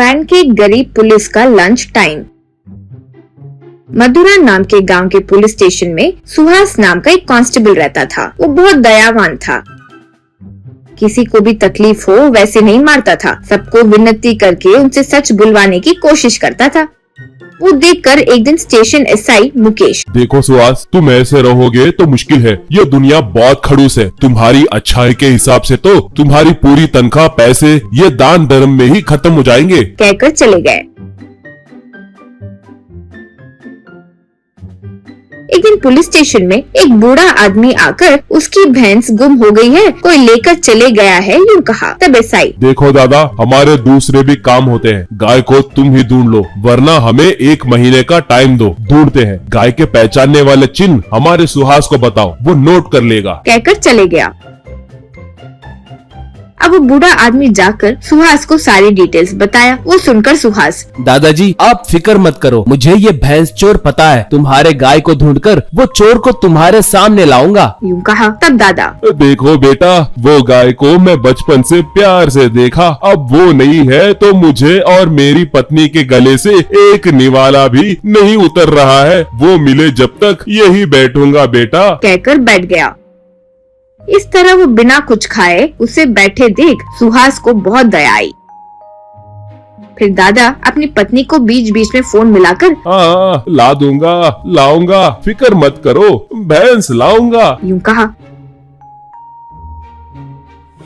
Pancake गरीब police का lunch time. मधुरा नाम के गांव के पुलिस स्टेशन में सुहास नाम का एक कांस्टेबल रहता था। वो बहुत दयावान था। किसी को भी तकलीफ हो वैसे नहीं मारता था, सबको विनती करके उनसे सच बुलवाने की कोशिश करता था। वो देखकर एक दिन स्टेशन एसआई मुकेश, देखो सुहास, तुम ऐसे रहोगे तो मुश्किल है। ये दुनिया बहुत खड़ूस है। तुम्हारी अच्छाई के हिसाब से तो तुम्हारी पूरी तनख्वाह, पैसे ये दान धर्म में ही खत्म हो जाएंगे, कहकर चले गए। एक दिन पुलिस स्टेशन में एक बूढ़ा आदमी आकर उसकी भैंस गुम हो गई है, कोई लेकर चले गया है, यूँ कहा। तब एसआई, देखो दादा, हमारे दूसरे भी काम होते हैं। गाय को तुम ही ढूंढ लो, वरना हमें 1 महीने का टाइम दो, ढूंढते हैं। गाय के पहचानने वाले चिन्ह हमारे सुहास को बताओ, वो नोट कर लेगा, कहकर चले गया। अब वो बूढ़ा आदमी जाकर सुहास को सारी डिटेल्स बताया। वो सुनकर सुहास, दादाजी आप फिक्र मत करो, मुझे ये भैंस चोर पता है। तुम्हारे गाय को ढूंढकर वो चोर को तुम्हारे सामने लाऊंगा, यूँ कहा। तब दादा, देखो बेटा, वो गाय को मैं बचपन से प्यार से देखा, अब वो नहीं है तो मुझे और मेरी पत्नी के गले से एक निवाला भी नहीं उतर रहा है। वो मिले जब तक यही बैठूंगा बेटा, कहकर बैठ गया। इस तरह वो बिना कुछ खाए उसे बैठे देख सुहास को बहुत दया आई। फिर दादा अपनी पत्नी को बीच बीच में फोन मिलाकर, हाँ ला दूंगा, लाऊंगा, फिक्र मत करो, भैंस लाऊंगा, यूँ कहा।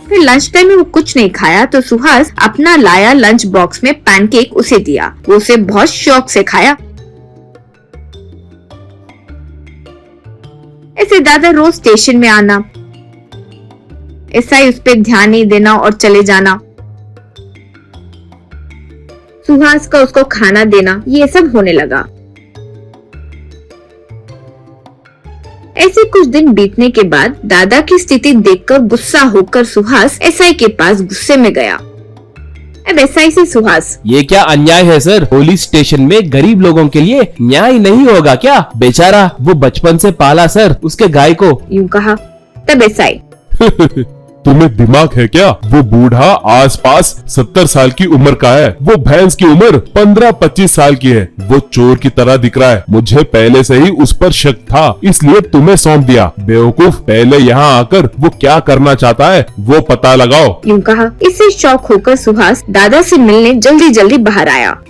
फिर लंच टाइम में वो कुछ नहीं खाया तो सुहास अपना लाया लंच बॉक्स में पैनकेक उसे दिया। वो उसे बहुत शौक से खाया। ऐसे दादा रोज स्टेशन में आना, एसआई उस पे ध्यान नहीं देना और चले जाना, सुहास का उसको खाना देना, ये सब होने लगा। ऐसे कुछ दिन बीतने के बाद दादा की स्थिति देखकर गुस्सा होकर सुहास एसआई के पास गुस्से में गया। अब एसआई से सुहास, ये क्या अन्याय है सर? पुलिस स्टेशन में गरीब लोगों के लिए न्याय नहीं होगा क्या? बेचारा वो बचपन से पाला सर उसके गाय को, यूँ कहा। तब एसआई, तुम्हें दिमाग है क्या? वो बूढ़ा आसपास 70 साल की उम्र का है, वो भैंस की उम्र 15-25 साल की है। वो चोर की तरह दिख रहा है। मुझे पहले से ही उस पर शक था, इसलिए तुम्हें सौंप दिया। बेवकूफ, पहले यहाँ आकर वो क्या करना चाहता है वो पता लगाओ, यूँ कहा। इससे शॉक होकर सुहास दादा से मिलने जल्दी जल्दी बाहर आया।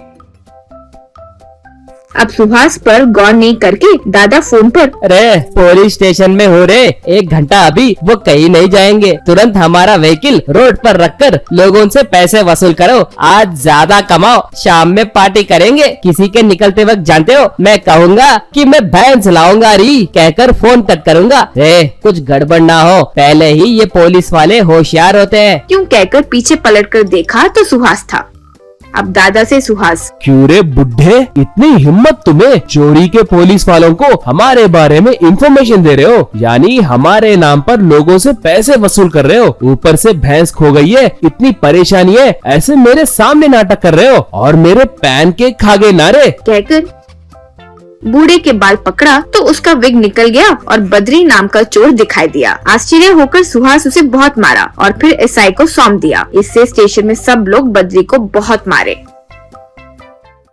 अब सुहास पर गौर नहीं करके दादा फोन पर, अरे पुलिस स्टेशन में हो रे, 1 घंटा अभी वो कहीं नहीं जाएंगे। तुरंत हमारा व्हीकल रोड पर रखकर लोगों से पैसे वसूल करो। आज ज्यादा कमाओ, शाम में पार्टी करेंगे। किसी के निकलते वक्त जानते हो मैं कहूँगा कि मैं भैंस लाऊंगा री, कहकर फोन कट करूँगा। कुछ गड़बड़ ना हो, पहले ही ये पुलिस वाले होशियार होते हैं। क्यों कहकर पीछे पलटकर देखा तो सुहास था। अब दादा से सुहास, क्यों रे बुढ़े, इतनी हिम्मत तुम्हें? चोरी के पुलिस वालों को हमारे बारे में इंफॉर्मेशन दे रहे हो, यानी हमारे नाम पर लोगों से पैसे वसूल कर रहे हो। ऊपर से भैंस खो गई है, इतनी परेशानी है, ऐसे मेरे सामने नाटक कर रहे हो और मेरे पैनकेक खा गए ना रे, कहकर बूढ़े के बाल पकड़ा तो उसका विग निकल गया और बद्री नाम का चोर दिखाई दिया। आश्चर्य होकर सुहास उसे बहुत मारा और फिर एसआई को सौंप दिया। इससे स्टेशन में सब लोग बद्री को बहुत मारे।